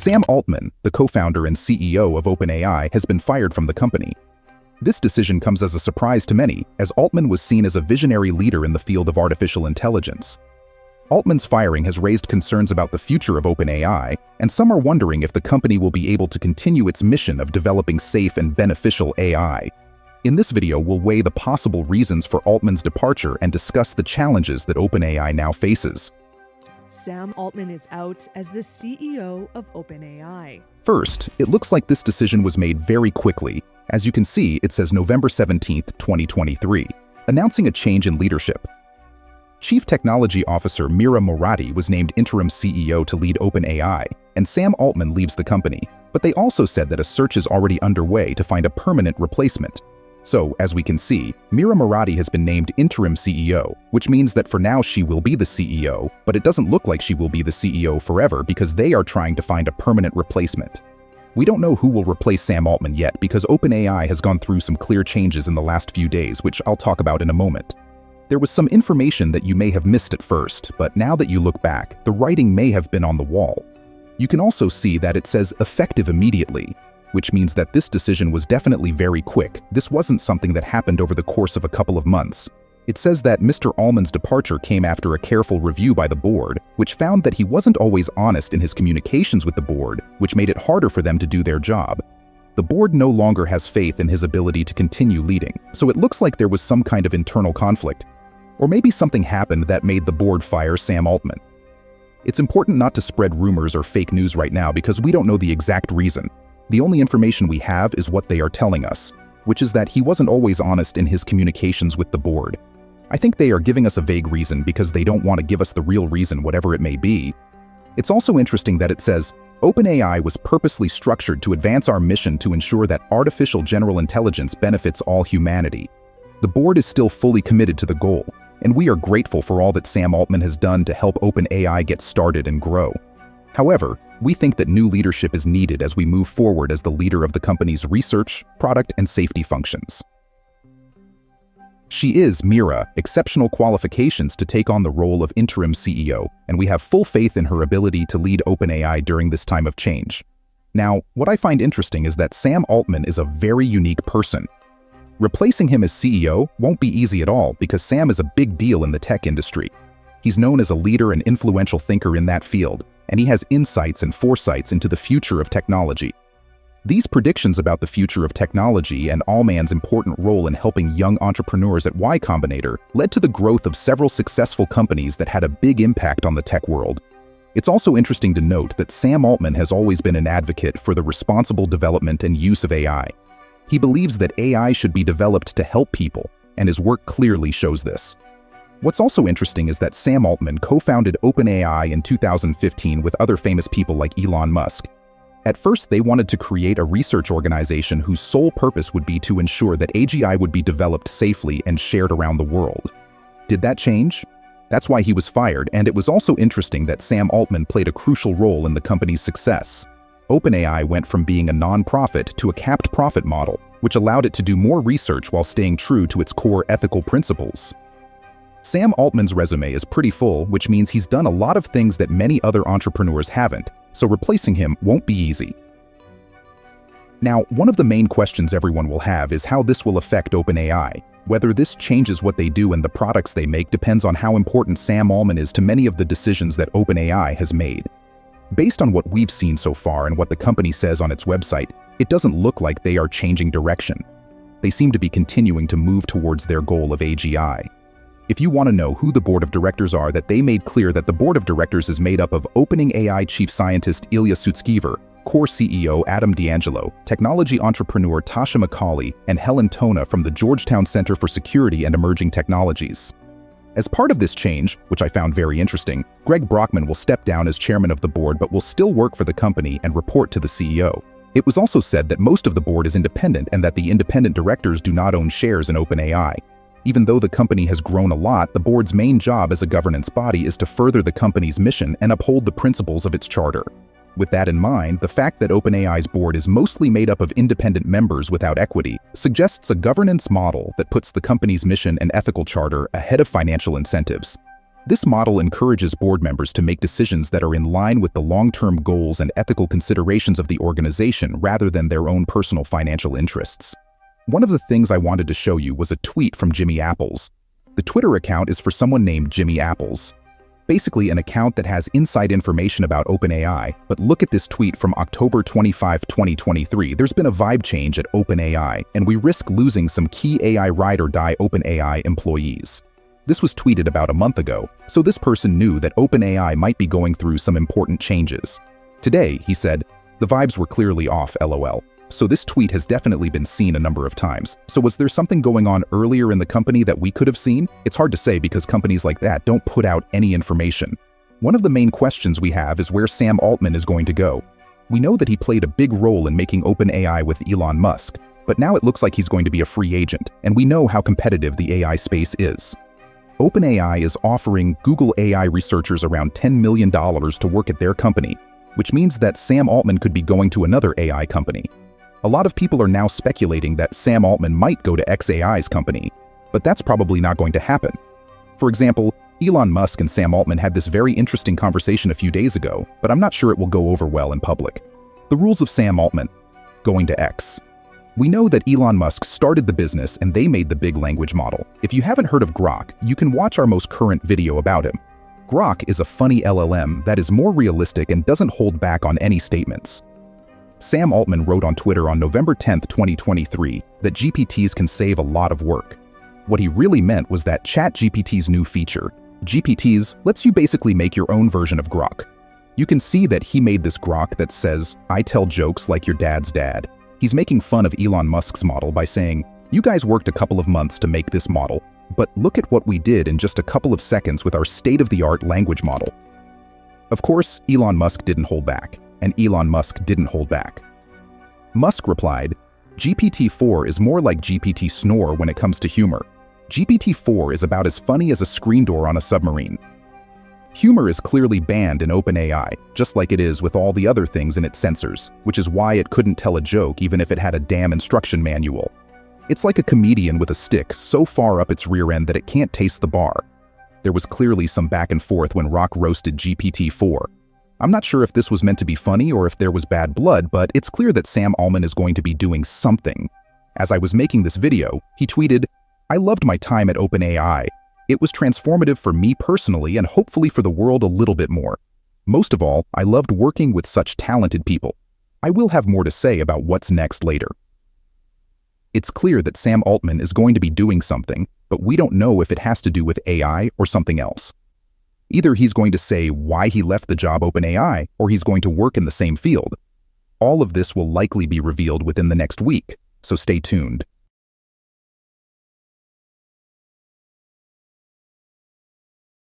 Sam Altman, the co-founder and CEO of OpenAI, has been fired from the company. This decision comes as a surprise to many, as Altman was seen as a visionary leader in the field of artificial intelligence. Altman's firing has raised concerns about the future of OpenAI, and some are wondering if the company will be able to continue its mission of developing safe and beneficial AI. In this video, we'll weigh the possible reasons for Altman's departure and discuss the challenges that OpenAI now faces. Sam Altman is out as the CEO of OpenAI. First, it looks like this decision was made very quickly. As you can see, it says November 17, 2023, announcing a change in leadership. Chief Technology Officer Mira Murati was named interim CEO to lead OpenAI, and Sam Altman leaves the company. But they also said that a search is already underway to find a permanent replacement. So, as we can see, Mira Murati has been named interim CEO, which means that for now she will be the CEO, but it doesn't look like she will be the CEO forever because they are trying to find a permanent replacement. We don't know who will replace Sam Altman yet because OpenAI has gone through some clear changes in the last few days, which I'll talk about in a moment. There was some information that you may have missed at first, but now that you look back, the writing may have been on the wall. You can also see that it says effective immediately, which means that this decision was definitely very quick. This wasn't something that happened over the course of a couple of months. It says that Mr. Altman's departure came after a careful review by the board, which found that he wasn't always honest in his communications with the board, which made it harder for them to do their job. The board no longer has faith in his ability to continue leading, so it looks like there was some kind of internal conflict. Or maybe something happened that made the board fire Sam Altman. It's important not to spread rumors or fake news right now because we don't know the exact reason. The only information we have is what they are telling us, which is that he wasn't always honest in his communications with the board. I think they are giving us a vague reason because they don't want to give us the real reason, whatever it may be. It's also interesting that it says, OpenAI was purposely structured to advance our mission to ensure that artificial general intelligence benefits all humanity. The board is still fully committed to the goal, and we are grateful for all that Sam Altman has done to help OpenAI get started and grow. However, we think that new leadership is needed as we move forward as the leader of the company's research, product, and safety functions. She is, Mira, exceptional qualifications to take on the role of interim CEO, and we have full faith in her ability to lead OpenAI during this time of change. Now, what I find interesting is that Sam Altman is a very unique person. Replacing him as CEO won't be easy at all because Sam is a big deal in the tech industry. He's known as a leader and influential thinker in that field, and he has insights and foresights into the future of technology. These predictions about the future of technology and Altman's important role in helping young entrepreneurs at Y Combinator led to the growth of several successful companies that had a big impact on the tech world. It's also interesting to note that Sam Altman has always been an advocate for the responsible development and use of AI. He believes that AI should be developed to help people, and his work clearly shows this. What's also interesting is that Sam Altman co-founded OpenAI in 2015 with other famous people like Elon Musk. At first, they wanted to create a research organization whose sole purpose would be to ensure that AGI would be developed safely and shared around the world. Did that change? That's why he was fired, and it was also interesting that Sam Altman played a crucial role in the company's success. OpenAI went from being a non-profit to a capped profit model, which allowed it to do more research while staying true to its core ethical principles. Sam Altman's resume is pretty full, which means he's done a lot of things that many other entrepreneurs haven't, so replacing him won't be easy. Now, one of the main questions everyone will have is how this will affect OpenAI. Whether this changes what they do and the products they make depends on how important Sam Altman is to many of the decisions that OpenAI has made. Based on what we've seen so far and what the company says on its website, it doesn't look like they are changing direction. They seem to be continuing to move towards their goal of AGI. If you want to know who the board of directors are, that they made clear that the board of directors is made up of OpenAI chief scientist Ilya Sutskever, core CEO Adam D'Angelo, technology entrepreneur Tasha McCauley, and Helen Tona from the Georgetown Center for Security and Emerging Technologies. As part of this change, which I found very interesting, Greg Brockman will step down as chairman of the board but will still work for the company and report to the CEO. It was also said that most of the board is independent and that the independent directors do not own shares in OpenAI. Even though the company has grown a lot, the board's main job as a governance body is to further the company's mission and uphold the principles of its charter. With that in mind, the fact that OpenAI's board is mostly made up of independent members without equity suggests a governance model that puts the company's mission and ethical charter ahead of financial incentives. This model encourages board members to make decisions that are in line with the long-term goals and ethical considerations of the organization rather than their own personal financial interests. One of the things I wanted to show you was a tweet from Jimmy Apples. The Twitter account is for someone named Jimmy Apples. Basically an account that has inside information about OpenAI, but look at this tweet from October 25, 2023. There's been a vibe change at OpenAI, and we risk losing some key AI ride or die OpenAI employees. This was tweeted about a month ago, so this person knew that OpenAI might be going through some important changes. Today, he said, the vibes were clearly off, LOL. So this tweet has definitely been seen a number of times. So was there something going on earlier in the company that we could have seen? It's hard to say because companies like that don't put out any information. One of the main questions we have is where Sam Altman is going to go. We know that he played a big role in making OpenAI with Elon Musk, but now it looks like he's going to be a free agent, and we know how competitive the AI space is. OpenAI is offering Google AI researchers around $10 million to work at their company, which means that Sam Altman could be going to another AI company. A lot of people are now speculating that Sam Altman might go to xAI's company, but that's probably not going to happen. For example, Elon Musk and Sam Altman had this very interesting conversation a few days ago, but I'm not sure it will go over well in public. The rules of Sam Altman. Going to X. We know that Elon Musk started the business and they made the big language model. If you haven't heard of Grok, you can watch our most current video about him. Grok is a funny LLM that is more realistic and doesn't hold back on any statements. Sam Altman wrote on Twitter on November 10, 2023, that GPTs can save a lot of work. What he really meant was that ChatGPT's new feature, GPTs, lets you basically make your own version of Grok. You can see that he made this Grok that says, "I tell jokes like your dad's dad." He's making fun of Elon Musk's model by saying, "You guys worked a couple of months to make this model, but look at what we did in just a couple of seconds with our state-of-the-art language model." Of course, Elon Musk didn't hold back. And Elon Musk didn't hold back. Musk replied, GPT-4 is more like GPT snore when it comes to humor. GPT-4 is about as funny as a screen door on a submarine. Humor is clearly banned in OpenAI, just like it is with all the other things in its sensors, which is why it couldn't tell a joke even if it had a damn instruction manual. It's like a comedian with a stick so far up its rear end that it can't taste the bar. There was clearly some back and forth when Rock roasted GPT-4. I'm not sure if this was meant to be funny or if there was bad blood, but it's clear that Sam Altman is going to be doing something. As I was making this video, he tweeted, "I loved my time at OpenAI. It was transformative for me personally and hopefully for the world a little bit more. Most of all, I loved working with such talented people. I will have more to say about what's next later." It's clear that Sam Altman is going to be doing something, but we don't know if it has to do with AI or something else. Either he's going to say why he left the job OpenAI, or he's going to work in the same field. All of this will likely be revealed within the next week, so stay tuned.